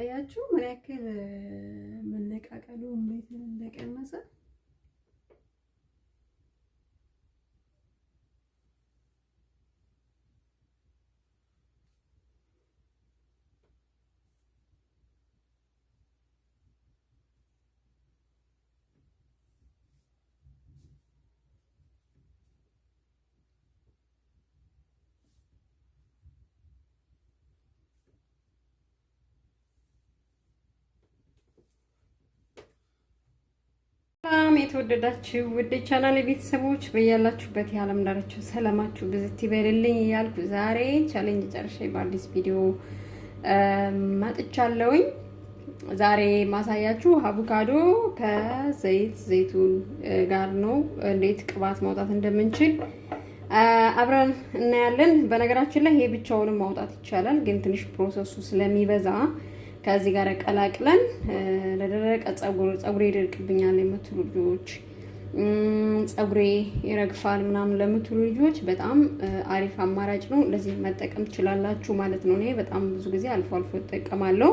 አያችሁ ምን ያክል መነቃቀሉ እንዴት እንደቀነሰ። ሰላም የተወደዳችሁ ውድ ቻናል ቤተሰቦች በያላችሁበት የዓለም ዳርቻ ሰላማችሁ ብዝት ይበልልኝ እያልኩ ዛሬ ቻሌንጅ ጨርሼ በአዲስ ቪዲዮ መጥቻለሁኝ። ዛሬ ማሳያችሁ አቮካዶ ከዘይት ዘይቱን ጋር ነው እንዴት ቅባት ማውጣት እንደምንችል አብረን እናያለን። በነገራችን ላይ ይሄ ብቻውንም ማውጣት ይቻላል፣ ግን ትንሽ ፕሮሰሱ ስለሚበዛ ከዚህ ጋር ቀላቅለን ለደረቀ ጸጉሬ ይደርቅብኛል የምትሉ ልጆች፣ ጸጉሬ ይረግፋል ምናምን ለምትሉ ልጆች በጣም አሪፍ አማራጭ ነው። ለዚህ መጠቀም ትችላላችሁ ማለት ነው። እኔ በጣም ብዙ ጊዜ አልፎ አልፎ እጠቀማለሁ።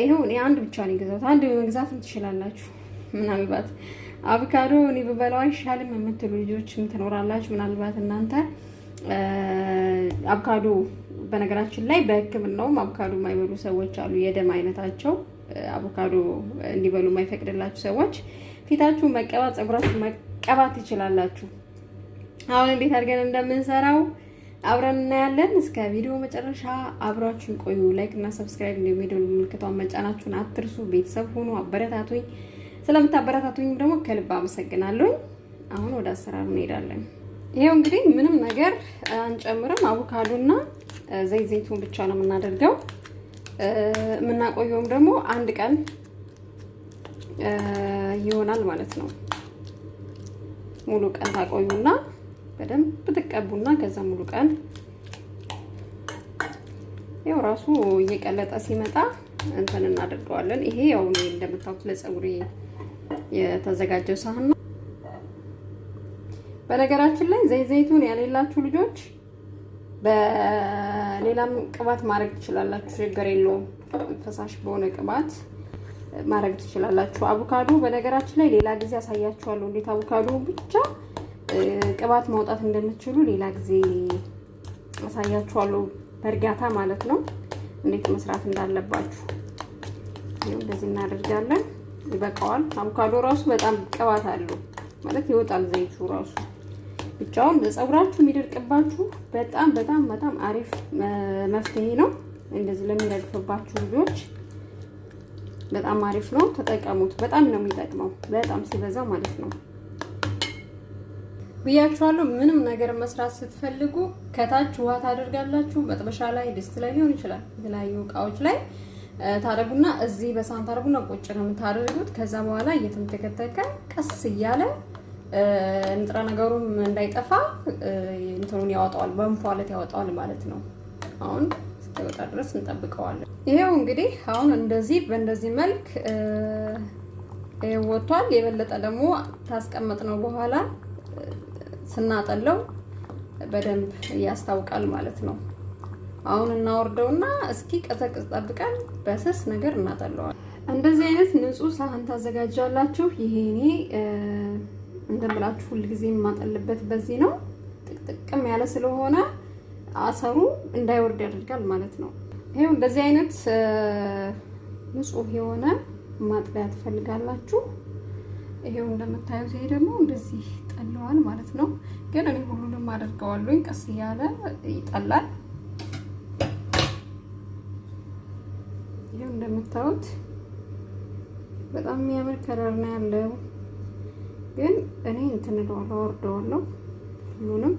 ይሄው እኔ አንድ ብቻ ነው የገዛሁት። አንድ መግዛትም ትችላላችሁ። ምናልባት አቮካዶ እኔ በበላው አይሻልም የምትሉ ልጆችም ትኖራላችሁ። ምናልባት እናንተ አቮካዶ በነገራችን ላይ በሕክምናውም አቮካዶ የማይበሉ ሰዎች አሉ። የደም አይነታቸው አቮካዶ እንዲበሉ የማይፈቅድላችሁ ሰዎች ፊታችሁ መቀባት፣ ጸጉራችሁ መቀባት ትችላላችሁ። አሁን እንዴት አድርገን እንደምንሰራው አብረን እናያለን። እስከ ቪዲዮ መጨረሻ አብራችሁን ቆዩ። ላይክ እና ሰብስክራይብ እንዲሁም የደወል ምልክቷን መጫናችሁን አትርሱ። ቤተሰብ ሁኑ፣ አበረታቱኝ። ስለምታበረታቱኝ ደግሞ ከልብ አመሰግናለሁ። አሁን ወደ አሰራሩ እንሄዳለን። ይሄው እንግዲህ ምንም ነገር አንጨምርም። አቮካዶና ዘይቱን ብቻ ነው የምናደርገው። የምናቆየውም ደግሞ አንድ ቀን ይሆናል ማለት ነው። ሙሉ ቀን ታቆዩና በደንብ ትቀቡና ከዛ ሙሉ ቀን ያው ራሱ እየቀለጠ ሲመጣ እንትን እናደርገዋለን። ይሄ ያው ነው እንደምታውቁት ለጸጉሬ የተዘጋጀው ሳህን ነው። በነገራችን ላይ ዘይቱን ያሌላችሁ ልጆች በሌላም ቅባት ማድረግ ትችላላችሁ፣ ችግር የለውም። ፈሳሽ በሆነ ቅባት ማድረግ ትችላላችሁ። አቮካዶ በነገራችን ላይ ሌላ ጊዜ አሳያችኋለሁ እንዴት አቮካዶ ብቻ ቅባት ማውጣት እንደምትችሉ ሌላ ጊዜ አሳያችኋለሁ፣ በእርጋታ ማለት ነው፣ እንዴት መስራት እንዳለባችሁ። ይሄው እንደዚህ እናደርጋለን። ይበቃዋል። አቮካዶ ራሱ በጣም ቅባት አለው ማለት ይወጣል ዘይቱ ራሱ ብቻውን። ለጸጉራችሁ የሚደርቅባችሁ በጣም በጣም በጣም አሪፍ መፍትሄ ነው። እንደዚህ ለሚረግፍባችሁ ልጆች በጣም አሪፍ ነው፣ ተጠቀሙት። በጣም ነው የሚጠቅመው፣ በጣም ሲበዛ ማለት ነው ብያችኋለሁ። ምንም ነገር መስራት ስትፈልጉ ከታች ውሃ ታደርጋላችሁ። መጥበሻ ላይ፣ ድስት ላይ ሊሆን ይችላል፣ የተለያዩ እቃዎች ላይ ታደርጉና እዚህ በሳህን ታደርጉና ቁጭ ነው የምታደርጉት። ከዛ በኋላ እየተንተከተከ ቀስ እያለ ንጥረ ነገሩም እንዳይጠፋ እንትኑን ያወጣዋል፣ በእንፋሎት ያወጣዋል ማለት ነው። አሁን እስኪወጣ ድረስ እንጠብቀዋለን። ይሄው እንግዲህ አሁን እንደዚህ በእንደዚህ መልክ ወጥቷል። የበለጠ ደግሞ ታስቀመጥነው በኋላ ስናጠለው በደንብ ያስታውቃል ማለት ነው። አሁን እናወርደውና እስኪ ቀዘቅዝ ጠብቀን በስስ ነገር እናጠለዋለን። እንደዚህ አይነት ንጹህ ሳህን ታዘጋጃላችሁ። ይሄ እኔ እንደምላችሁ ሁልጊዜ የማጠልበት በዚህ ነው። ጥቅጥቅም ያለ ስለሆነ አሰሩ እንዳይወርድ ያደርጋል ማለት ነው። ይሄው እንደዚህ አይነት ንጹህ የሆነ ማጥለያ ትፈልጋላችሁ። ይሄው እንደምታዩት ይሄ ደግሞ እንደዚህ ጠለዋል ማለት ነው። ግን እኔ ሁሉንም አደርገዋለሁ፣ ቀስ እያለ ይጠላል። ይሄው እንደምታዩት በጣም የሚያምር ከለር ነው ያለው። ግን እኔ እንትን እለዋለሁ፣ አወርደዋለሁ ሁሉንም።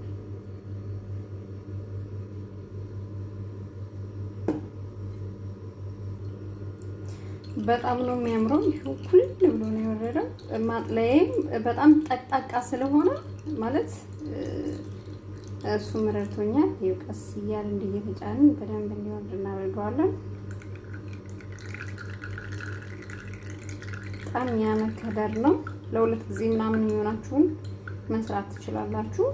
በጣም ነው የሚያምረው። ይሄው ኩል ብሎ ነው የወረደው። ማጥለያዬም በጣም ጠቅጣቃ ስለሆነ ማለት እሱ መረድቶኛል። ይሄው ቀስ እያለ እንደየተጫንን በደንብ እንዲወርድ እናደርገዋለን። በጣም የሚያምር ከለር ነው። ለሁለት ጊዜ ምናምን የሚሆናችሁን መስራት ትችላላችሁ።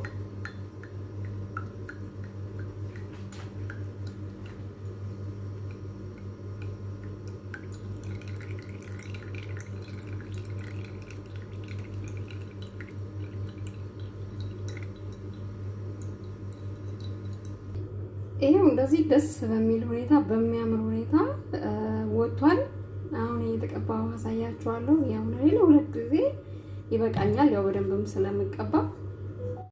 ይሄው እንደዚህ ደስ በሚል ሁኔታ በሚያምር ሁኔታ ወጥቷል። አሁን እየተቀባው አሳያችኋለሁ። ያው ነው 2 ጊዜ ይበቃኛል። ያው በደንብም ስለምቀባ